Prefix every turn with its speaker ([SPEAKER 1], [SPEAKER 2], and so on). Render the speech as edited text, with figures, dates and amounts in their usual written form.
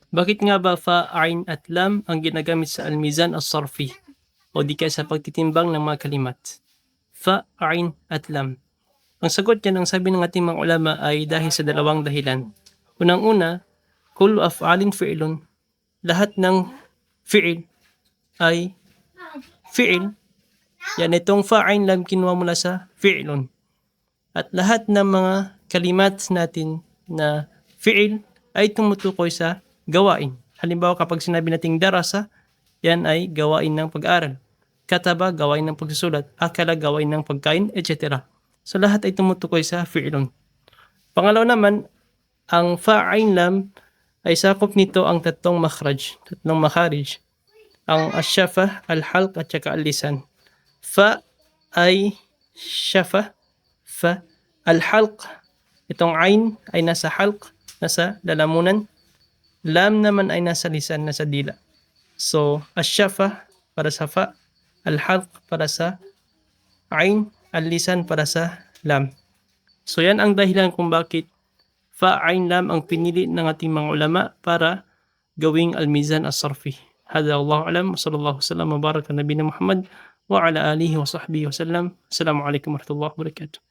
[SPEAKER 1] Bakit nga ba fa, ain at lam ang ginagamit sa al-mizan as-sarfi o di kaya sa pagtitimbang ng mga kalimat? Fa, ain at lam. Ang sagot niyan, ang sabi ng ating mga ulama ay dahil sa dalawang dahilan. Unang-una, kullu af'alin fi'lun. Lahat ng fi'il ay fi'il. Yan, itong fa'ain lam kinuha mula sa fi'lun. At lahat ng mga kalimat natin na fi'il ay tumutukoy sa gawain. Halimbawa, kapag sinabi nating darasa, yan ay gawain ng pag-aral. Kataba, gawain ng pagsusulat. Akala, gawain ng pagkain, etc. So lahat ay tumutukoy sa fi'lun. Pangalawa naman, ang fa'ain lam ay sakop nito ang tatlong makharij. Ang asyafah, al-halq at saka al-lisan. Fa ay syafah, fa. Al-halq, itong ain ay nasa halq, nasa lalamunan. Lam naman ay nasa lisan, nasa dila. So, asyafah para sa fa, al-halq para sa ain, al-lisan para sa lam. So yan ang dahilan kung bakit fa, ain, lam ang pinili ng ating mga ulama para gawing al-mizan as-sarfi. Hada Allahu alam, sallallahu sallam wa baraka nabiyina Muhammad wa ala alihi wa sahbihi wa sallam. Assalamu alaikum warahmatullahi wabarakatuh.